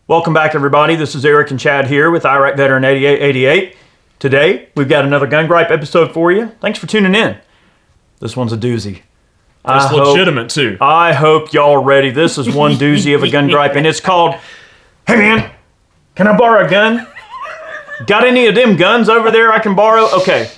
Welcome back, everybody. This is Eric and Chad here with Iraq Veteran 8888. Today, we've got another Gun Gripe episode for you. Thanks for tuning in. This one's a doozy. It's legitimate, too. I hope y'all are ready. This is one doozy of a gun gripe, and it's called, "Hey, man, can I borrow a gun? Got any of them guns over there I can borrow?" Okay,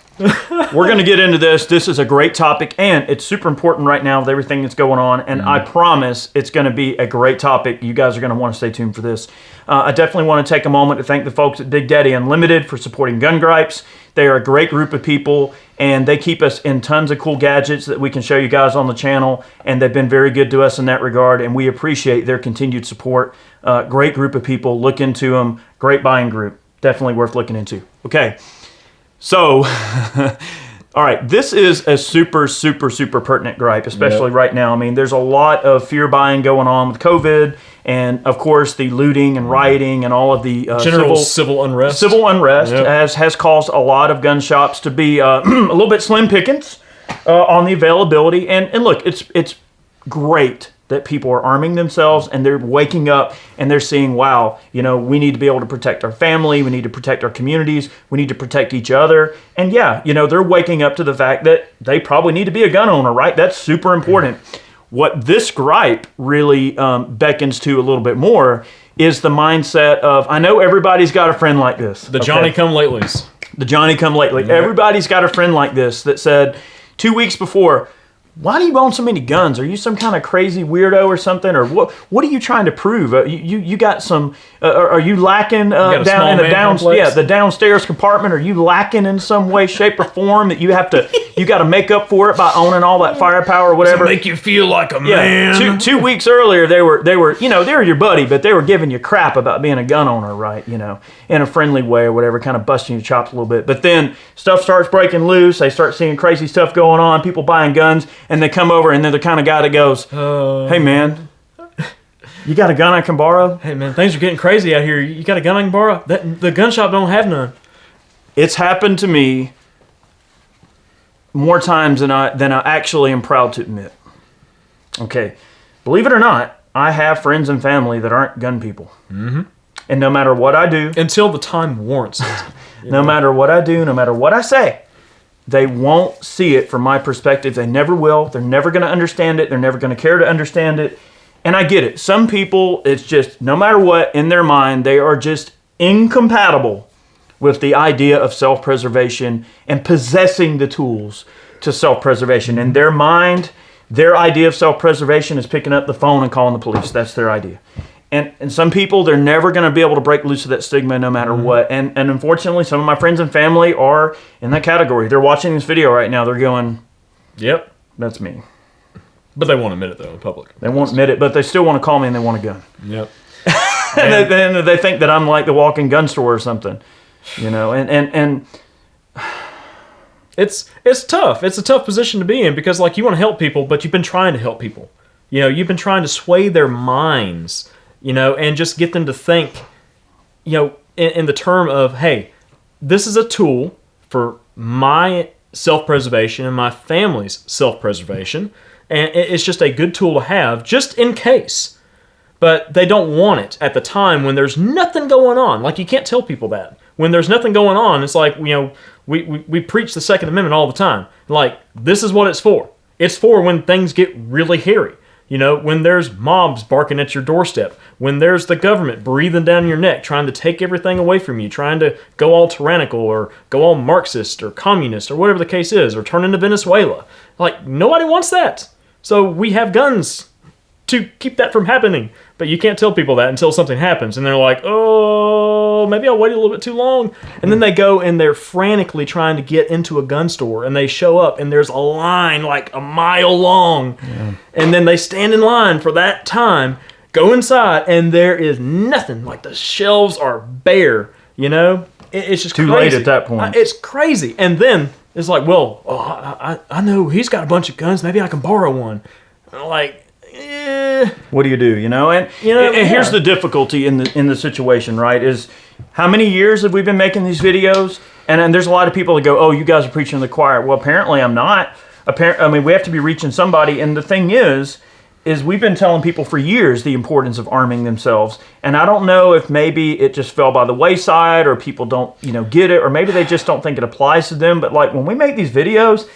we're going to get into this. This is a great topic, and it's super important right now with everything that's going on, and I promise it's going to be a great topic. You guys are going to want to stay tuned for this. I definitely want to take a moment to thank the folks at Big Daddy Unlimited for supporting Gun Gripes. They are a great group of people, and they keep us in tons of cool gadgets that we can show you guys on the channel, and they've been very good to us in that regard, and we appreciate their continued support. Great group of people. Look into them. Great buying group. Definitely worth looking into. Okay. So, all right, this is a super pertinent gripe, especially right now. I mean, there's a lot of fear buying going on with COVID, and of course, the looting and rioting and all of the general civil unrest. Civil unrest has caused a lot of gun shops to be a little bit slim pickings on the availability. And look, it's great that people are arming themselves and they're waking up and they're seeing, wow, you know, we need to be able to protect our family, we need to protect our communities, we need to protect each other. And yeah, you know, they're waking up to the fact that they probably need to be a gun owner, right? That's super important. What this gripe really beckons to a little bit more is the mindset of, I know everybody's got a friend like this. The Johnny-come-latelys. The Johnny-come-lately. Yep. Everybody's got a friend like this that said 2 weeks before, "Why do you own so many guns? Are you some kind of crazy weirdo or something? Or what are you trying to prove? You got some? Are you lacking down in the downstairs compartment? Are you lacking in some way, shape, or form that you got to make up for it by owning all that firepower or whatever? Does it make you feel like a man?" Yeah. Two weeks earlier, they were your buddy, but they were giving you crap about being a gun owner, right? You know, in a friendly way or whatever, kind of busting your chops a little bit. But then stuff starts breaking loose. They start seeing crazy stuff going on. People buying guns. And they come over, and they're the kind of guy that goes, "Hey, man, you got a gun I can borrow? Hey, man, things are getting crazy out here. You got a gun I can borrow?" The gun shop don't have none. It's happened to me more times than I actually am proud to admit. Okay, believe it or not, I have friends and family that aren't gun people. Mm-hmm. And no matter what I do... Until the time warrants it. No matter what I do, no matter what I say... They won't see it from my perspective. They never will. They're never going to understand it. They're never going to care to understand it. And I get it. Some people, it's just, no matter what, in their mind, they are just incompatible with the idea of self-preservation and possessing the tools to self-preservation. In their mind, their idea of self-preservation is picking up the phone and calling the police. That's their idea. And some people, they're never going to be able to break loose of that stigma no matter what. And unfortunately, some of my friends and family are in that category. They're watching this video right now. They're going, "Yep, that's me." But they won't admit it, though, in public. They won't admit it, but they still want to call me and they want a gun. Yep. And they think that I'm like the walking gun store or something. You know, and it's tough. It's a tough position to be in because, like, you want to help people, but you've been trying to help people. You know, you've been trying to sway their minds, you know, and just get them to think, you know, in the term of, hey, this is a tool for my self-preservation and my family's self-preservation, and it's just a good tool to have just in case. But they don't want it at the time when there's nothing going on. Like, you can't tell people that. When there's nothing going on, it's like, you know, we preach the Second Amendment all the time. Like, this is what it's for. It's for when things get really hairy. You know, when there's mobs barking at your doorstep, when there's the government breathing down your neck, trying to take everything away from you, trying to go all tyrannical or go all Marxist or communist or whatever the case is, or turn into Venezuela. Like, nobody wants that. So we have guns to keep that from happening. But you can't tell people that until something happens. And they're like, "Oh, maybe I'll wait a little bit too long." And then they go and they're frantically trying to get into a gun store. And they show up and there's a line like a mile long. Yeah. And then they stand in line for that time, go inside, and there is nothing. Like, the shelves are bare, you know? It's just too crazy. Late at that point. It's crazy. And then it's like, well, I know he's got a bunch of guns. Maybe I can borrow one. And I'm like... What do you do, you know? And here's the difficulty in the situation, right? Is how many years have we been making these videos? And there's a lot of people that go, "Oh, you guys are preaching to the choir." Well, apparently I'm not. We have to be reaching somebody. And the thing is is we've been telling people for years the importance of arming themselves. And I don't know if maybe it just fell by the wayside or people don't, get it, or maybe they just don't think it applies to them. But like when we make these videos,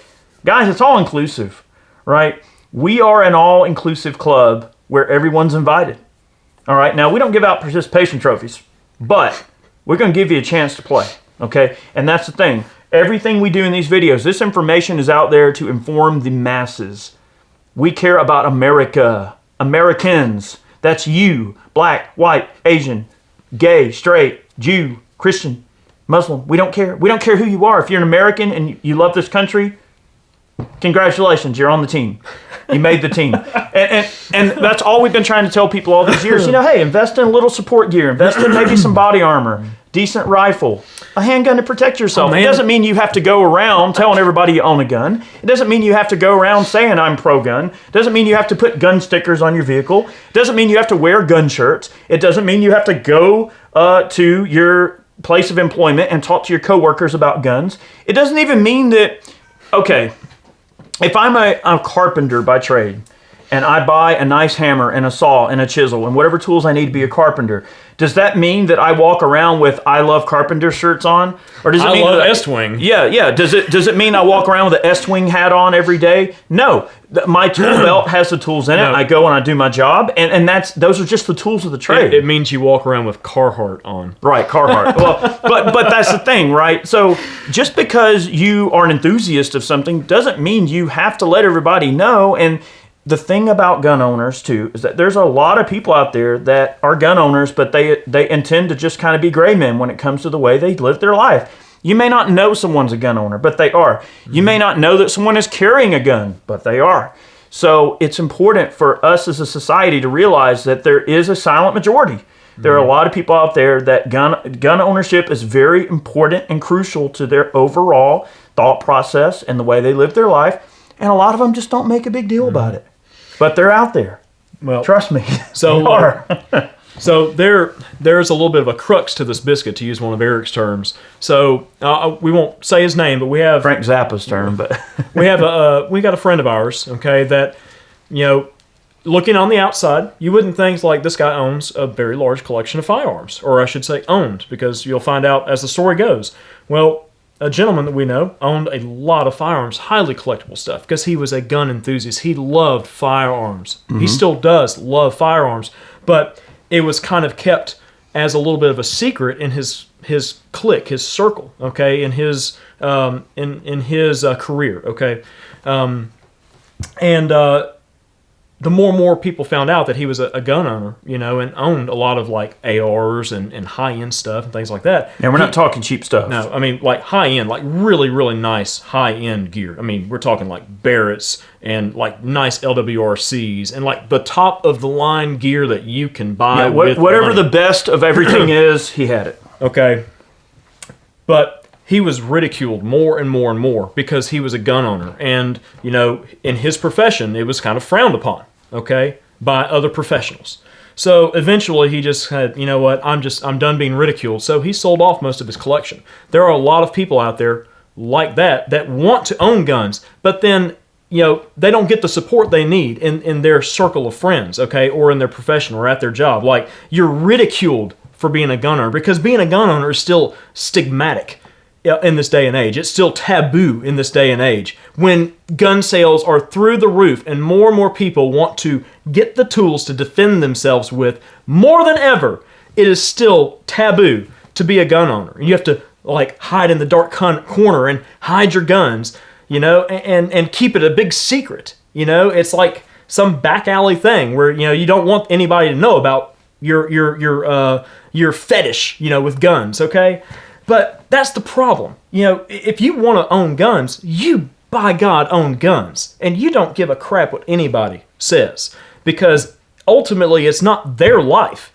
guys, it's all inclusive, right? We are an all-inclusive club where everyone's invited. All right. Now, we don't give out participation trophies, but we're going to give you a chance to play. Okay. And that's the thing. Everything we do in these videos, this information is out there to inform the masses. We care about America, Americans. That's you, black, white, Asian, gay, straight, Jew, Christian, Muslim. We don't care. We don't care who you are. If you're an American and you love this country, congratulations, you're on the team. You made the team. And that's all we've been trying to tell people all these years. Hey, invest in a little support gear. Invest in maybe some body armor, decent rifle, a handgun to protect yourself. It doesn't mean you have to go around telling everybody you own a gun. It doesn't mean you have to go around saying I'm pro-gun. It doesn't mean you have to put gun stickers on your vehicle. It doesn't mean you have to wear gun shirts. It doesn't mean you have to go to your place of employment and talk to your coworkers about guns. It doesn't even mean that, okay, if I'm a carpenter by trade and I buy a nice hammer and a saw and a chisel and whatever tools I need to be a carpenter, does that mean that I walk around with I Love Carpenter shirts on? Or does it mean I love Estwing. Yeah. Does it mean I walk around with an Estwing hat on every day? No. My tool belt has the tools in it. No. I go and I do my job, and those are just the tools of the trade. It means you walk around with Carhartt on. Right, Carhartt. Well, but that's the thing, right? So just because you are an enthusiast of something doesn't mean you have to let everybody know. And the thing about gun owners too is that there's a lot of people out there that are gun owners, but they intend to just kind of be gray men when it comes to the way they live their life. You may not know someone's a gun owner, but they are. You may not know that someone is carrying a gun, but they are. So it's important for us as a society to realize that there is a silent majority. There are a lot of people out there that gun ownership is very important and crucial to their overall thought process and the way they live their life. And a lot of them just don't make a big deal about it. But they're out there. Well, trust me. So So there's a little bit of a crux to this biscuit, to use one of Eric's terms. So we won't say his name, but we have Frank Zappa's term. But we got a friend of ours, okay, that looking on the outside, you wouldn't think like this guy owns a very large collection of firearms, or I should say owned, because you'll find out as the story goes. Well, a gentleman that we know owned a lot of firearms, highly collectible stuff, because he was a gun enthusiast. He loved firearms. Mm-hmm. He still does love firearms, but it was kind of kept as a little bit of a secret in his clique, his circle, okay, in his career, okay, the more and more people found out that he was a gun owner, and owned a lot of like ARs and high-end stuff and things like that. And we're not talking cheap stuff. No, I mean like high-end, like really, really nice high-end gear. I mean, we're talking like Barrett's and like nice LWRCs and like the top-of-the-line gear that you can buy with whatever money. The best of everything is, he had it. Okay. But he was ridiculed more and more and more because he was a gun owner. And, in his profession, it was kind of frowned upon, okay, by other professionals. So eventually he just said, you know what, I'm done being ridiculed. So he sold off most of his collection. There are a lot of people out there like that want to own guns, but then, they don't get the support they need in their circle of friends, okay, or in their profession or at their job. Like, you're ridiculed for being a gun owner because being a gun owner is still stigmatic in this day and age. It's still taboo in this day and age. When gun sales are through the roof and more people want to get the tools to defend themselves with more than ever, it is still taboo to be a gun owner. You have to like hide in the dark corner and hide your guns, and keep it a big secret. It's like some back alley thing where you don't want anybody to know about your fetish, with guns, okay? But that's the problem. If you want to own guns, you, by God, own guns. And you don't give a crap what anybody says. Because ultimately, it's not their life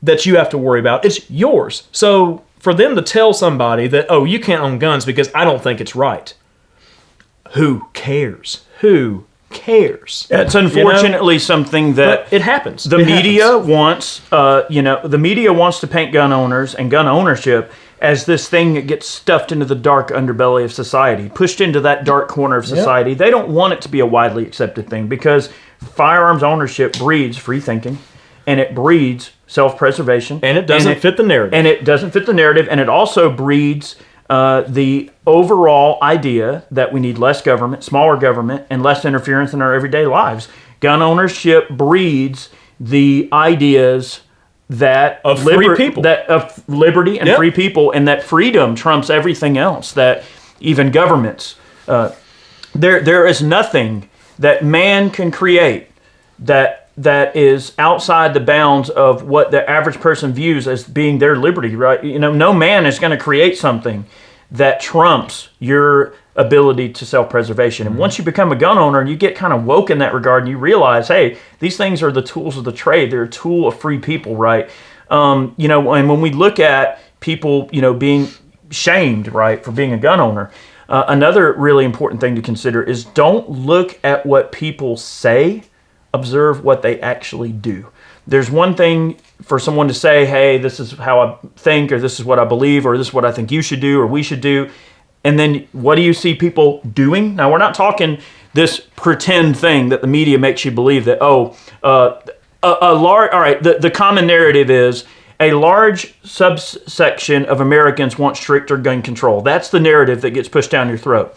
that you have to worry about. It's yours. So for them to tell somebody that, oh, you can't own guns because I don't think it's right. Who cares? Who cares? It's unfortunately something that but it happens. The media wants, the media wants to paint gun owners and gun ownership as this thing that gets stuffed into the dark underbelly of society, pushed into that dark corner of society. Yep. They don't want it to be a widely accepted thing because firearms ownership breeds free thinking, and it breeds self-preservation. And it doesn't fit the narrative. And it doesn't fit the narrative, and it also breeds the overall idea that we need less government, smaller government, and less interference in our everyday lives. Gun ownership breeds the ideas that of free people, that of liberty and free people, and that freedom trumps everything else. That even governments, there is nothing that man can create that is outside the bounds of what the average person views as being their liberty. Right? No man is going to create something that trumps your ability to self-preservation. And once you become a gun owner and you get kind of woke in that regard and you realize, hey, these things are the tools of the trade. They're a tool of free people, right? And when we look at people, being shamed, right, for being a gun owner, another really important thing to consider is don't look at what people say, observe what they actually do. There's one thing for someone to say, hey, this is how I think, or this is what I believe, or this is what I think you should do, or we should do. And then what do you see people doing? Now, we're not talking this pretend thing that the media makes you believe that, the common narrative is a large subsection of Americans want stricter gun control. That's the narrative that gets pushed down your throat.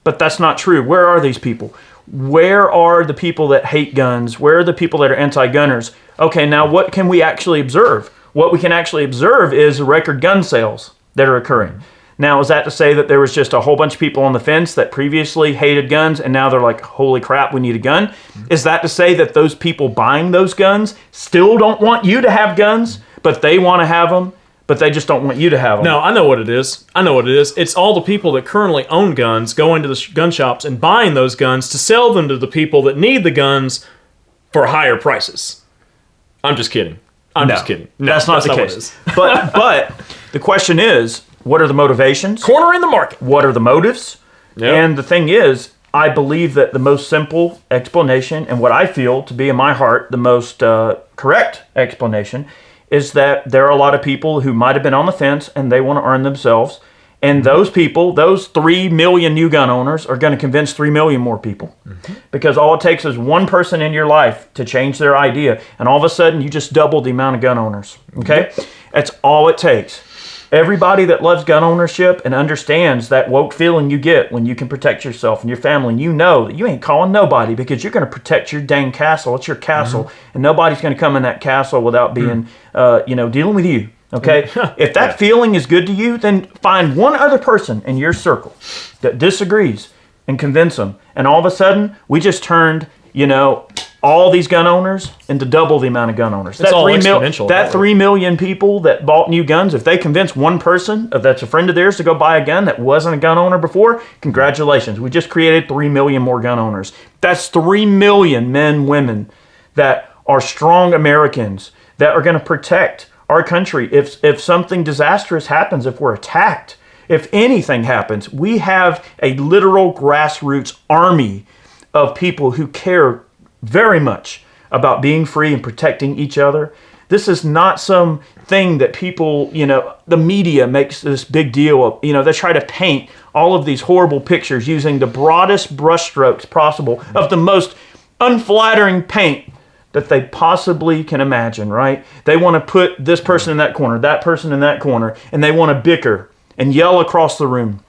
But that's not true. Where are these people? Where are the people that hate guns? Where are the people that are anti-gunners? Okay, now what can we actually observe? What we can actually observe is record gun sales that are occurring. Now, is that to say that there was just a whole bunch of people on the fence that previously hated guns and now they're like, holy crap, we need a gun? Is that to say that those people buying those guns still don't want you to have guns, but they want to have them, but they just don't want you to have them? No, I know what it is. It's all the people that currently own guns going to the gun shops and buying those guns to sell them to the people that need the guns for higher prices. I'm just kidding. No, that's not the case. But the question is, what are the motivations? Cornering the market. What are the motives? Yep. And the thing is, I believe that the most simple explanation, and what I feel to be in my heart the most correct explanation, is that there are a lot of people who might have been on the fence and they want to earn themselves. And those people, those 3 million new gun owners, are going to convince 3 million more people. Mm-hmm. Because all it takes is one person in your life to change their idea, and all of a sudden you just double the amount of gun owners. Okay? Mm-hmm. That's all it takes. Everybody that loves gun ownership and understands that woke feeling you get when you can protect yourself and your family, and you know that you ain't calling nobody because you're going to protect your dang castle. It's your castle, and nobody's going to come in that castle without being, dealing with you. Okay? If that feeling is good to you, then find one other person in your circle that disagrees and convince them. And all of a sudden, we just turned, all these gun owners into double the amount of gun owners. It's all exponential. That 3 million people that bought new guns, if they convince one person that's a friend of theirs to go buy a gun that wasn't a gun owner before, congratulations. We just created 3 million more gun owners. That's 3 million men, women that are strong Americans that are going to protect our country. If something disastrous happens, if we're attacked, if anything happens, we have a literal grassroots army of people who care very much about being free and protecting each other. This is not some thing that people, the media makes this big deal of. They try to paint all of these horrible pictures using the broadest brushstrokes possible of the most unflattering paint that they possibly can imagine, right? They want to put this person in that corner, that person in that corner, and they want to bicker and yell across the room.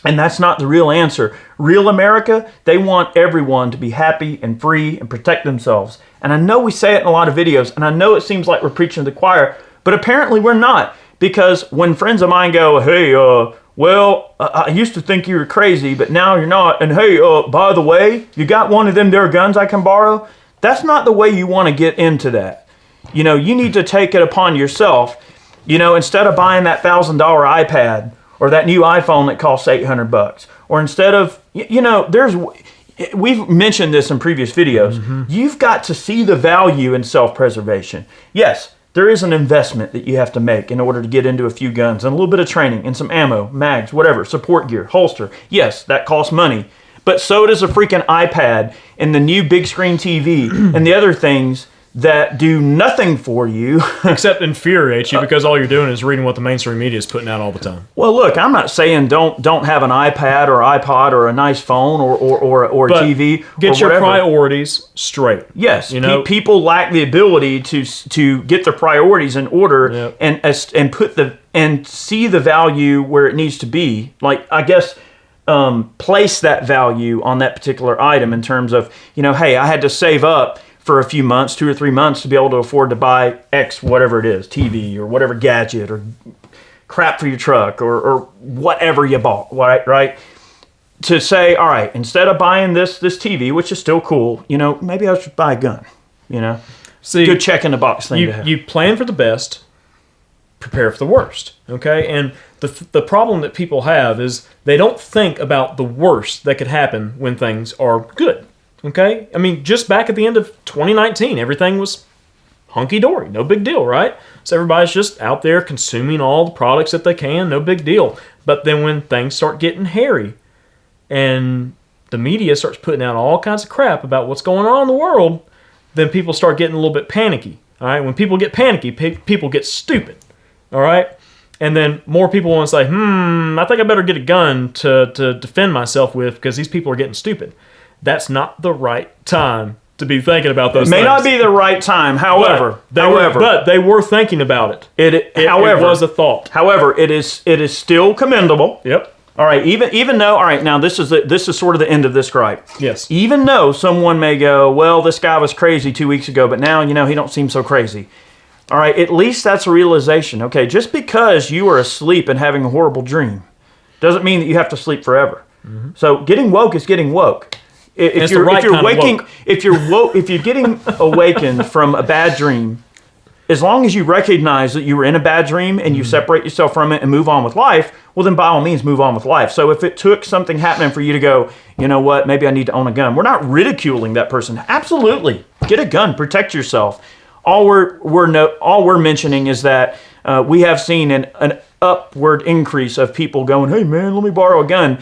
And that's not the real answer. Real America, they want everyone to be happy and free and protect themselves. And I know we say it in a lot of videos, and I know it seems like we're preaching to the choir, but apparently we're not. Because when friends of mine go, hey, I used to think you were crazy, but now you're not. And hey, by the way, you got one of them there guns I can borrow? That's not the way you want to get into that. You need to take it upon yourself. Instead of buying that $1,000 iPad, or that new iPhone that costs $800, or instead of, we've mentioned this in previous videos. Mm-hmm. You've got to see the value in self-preservation. Yes, there is an investment that you have to make in order to get into a few guns and a little bit of training and some ammo, mags, whatever, support gear, holster. Yes, that costs money, but so does a freaking iPad and the new big screen TV and the other things that do nothing for you. Except infuriate you because all you're doing is reading what the mainstream media is putting out all the time. Well, look, I'm not saying don't have an iPad or iPod or a nice phone or But TV. Get or your whatever. priorities straight. Yes, You know? people lack the ability to get their priorities in order Yep. and see the value where it needs to be. Like, I guess, place that value on that particular item in terms of, hey, I had to save up for a few months, 2 or 3 months, to be able to afford to buy X, whatever it is, TV or whatever gadget or crap for your truck or whatever you bought, right? To say, all right, instead of buying this TV, which is still cool, maybe I should buy a gun, See, good check in the box thing to have. You plan for the best, prepare for the worst, okay? And the problem that people have is they don't think about the worst that could happen when things are good, okay? I mean, just back at the end of 2019, everything was hunky-dory, no big deal, right? So everybody's just out there consuming all the products that they can, no big deal. But then when things start getting hairy and the media starts putting out all kinds of crap about what's going on in the world, then people start getting a little bit panicky, all right? When people get panicky, people get stupid, all right? And then more people want to say, I think I better get a gun to defend myself with because these people are getting stupid. That's not the right time to be thinking about those things. May not be the right time, however. But they were thinking about it. It was a thought. However, it is still commendable. Yep. All right, even though, all right, now this is sort of the end of this gripe. Yes. Even though someone may go, well, this guy was crazy 2 weeks ago, but now, he don't seem so crazy. All right, at least that's a realization. Okay, just because you are asleep and having a horrible dream doesn't mean that you have to sleep forever. Mm-hmm. So getting woke is getting woke. If you're getting awakened from a bad dream, as long as you recognize that you were in a bad dream and you separate yourself from it and move on with life, well, then by all means move on with life. So if it took something happening for you to go, you know what, maybe I need to own a gun, we're not ridiculing that person. Absolutely, get a gun, protect yourself. All we're mentioning is that we have seen an upward increase of people going, hey man, let me borrow a gun.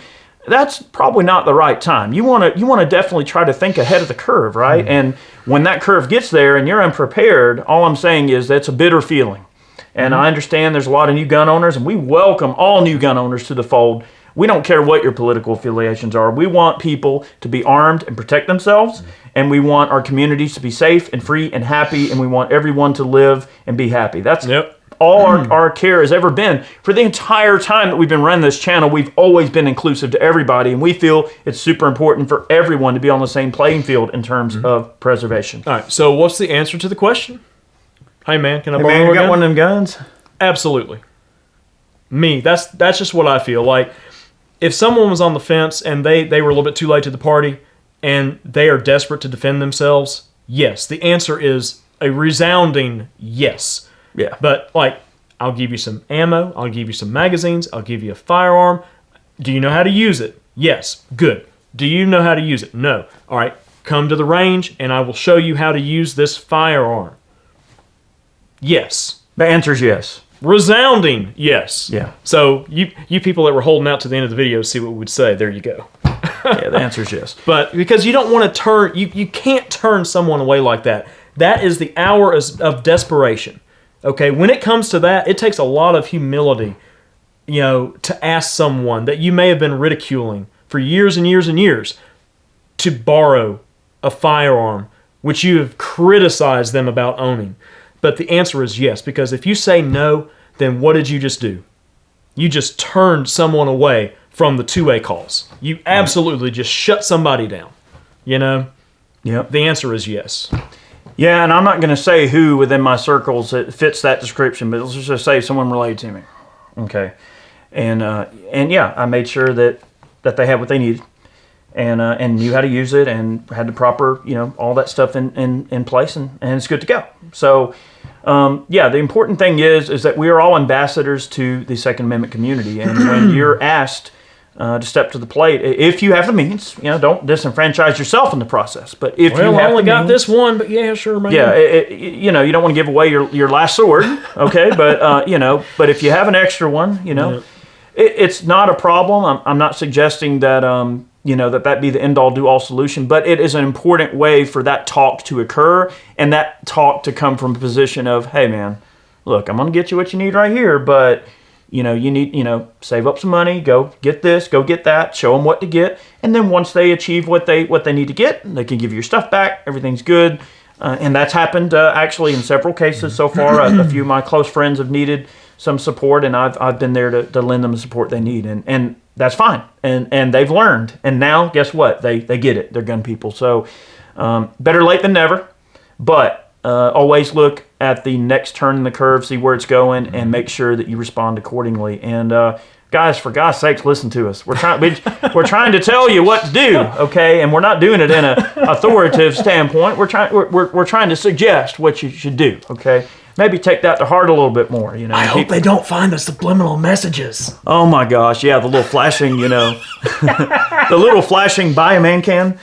That's probably not the right time. You want to definitely try to think ahead of the curve, right? Mm-hmm. And when that curve gets there and you're unprepared, all I'm saying is that's a bitter feeling. And I understand there's a lot of new gun owners, and we welcome all new gun owners to the fold. We don't care what your political affiliations are. We want people to be armed and protect themselves, and we want our communities to be safe and free and happy, and we want everyone to live and be happy. That's all our care has ever been. For the entire time that we've been running this channel, we've always been inclusive to everybody, and we feel it's super important for everyone to be on the same playing field in terms of preservation. All right, so what's the answer to the question? Hey man, can I borrow man, you a got gun? one of them guns? Absolutely. That's just what I feel. Like, if someone was on the fence and they were a little bit too late to the party and they are desperate to defend themselves, yes. The answer is a resounding yes. Yeah. But, like, I'll give you some ammo, I'll give you some magazines, I'll give you a firearm. Do you know how to use it? Yes. Good. Do you know how to use it? No. All right, come to the range and I will show you how to use this firearm. Yes. The answer is yes. Resounding yes. Yeah. So you people that were holding out to the end of the video, see what we would say. There you go. Yeah, the answer is yes. But because you don't want to turn, you can't turn someone away like that. That is the hour of desperation. Okay, when it comes to that, it takes a lot of humility, to ask someone that you may have been ridiculing for years and years and years to borrow a firearm, which you have criticized them about owning. But the answer is yes, because if you say no, then what did you just do? You just turned someone away from the 2A calls. You absolutely just shut somebody down. Yep. The answer is yes. Yeah, and I'm not going to say who within my circles that fits that description, but let's just say someone related to me. Okay. And yeah, I made sure that they had what they needed and knew how to use it and had the proper, all that stuff in place, and it's good to go. So, yeah, the important thing is that we are all ambassadors to the Second Amendment community, and when you're asked to step to the plate, if you have the means, don't disenfranchise yourself in the process. But if you have I only the got means, this one, but yeah, sure, man. yeah, you don't want to give away your last sword, okay? But but if you have an extra one, it's not a problem. I'm not suggesting that that be the end all do all solution, but it is an important way for that talk to occur, and that talk to come from a position of, hey man, look, I'm gonna get you what you need right here, but you need, save up some money, go get this, go get that, show them what to get, and then once they achieve what they need to get, they can give you your stuff back, everything's good. And that's happened actually in several cases so far. A few of my close friends have needed some support, and I've been there to lend them the support they need, and that's fine. And they've learned, and now guess what? They get it. They're gun people. So better late than never, but always look at the next turn in the curve, see where it's going, and make sure that you respond accordingly. And guys, for God's sakes, listen to us. We're trying to tell you what to do, okay? And we're not doing it in an authoritative standpoint. We're trying to suggest what you should do, okay? Maybe take that to heart a little bit more, I hope they don't find the subliminal messages. Oh my gosh, yeah, the little flashing, the little flashing buy a man can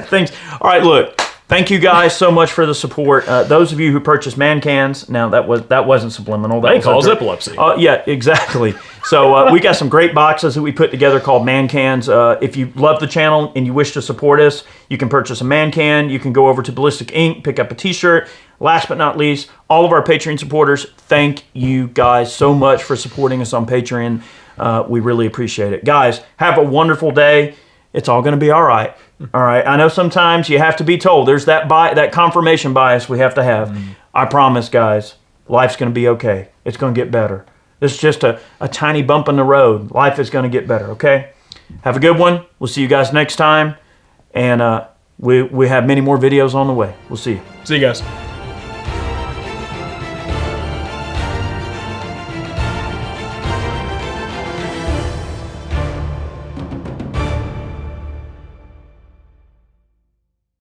things. All right, look. Thank you guys so much for the support. Those of you who purchased man cans, now that wasn't subliminal. That cause epilepsy. Yeah, exactly. So we got some great boxes that we put together called man cans. If you love the channel and you wish to support us, you can purchase a man can. You can go over to Ballistic Ink, pick up a t-shirt. Last but not least, all of our Patreon supporters, thank you guys so much for supporting us on Patreon. We really appreciate it. Guys, have a wonderful day. It's all going to be all right. All right. I know sometimes you have to be told. There's that confirmation bias we have to have. I promise, guys, life's going to be okay. It's going to get better. This is just a tiny bump in the road. Life is going to get better, okay? Have a good one. We'll see you guys next time. And we have many more videos on the way. We'll see you. See you guys.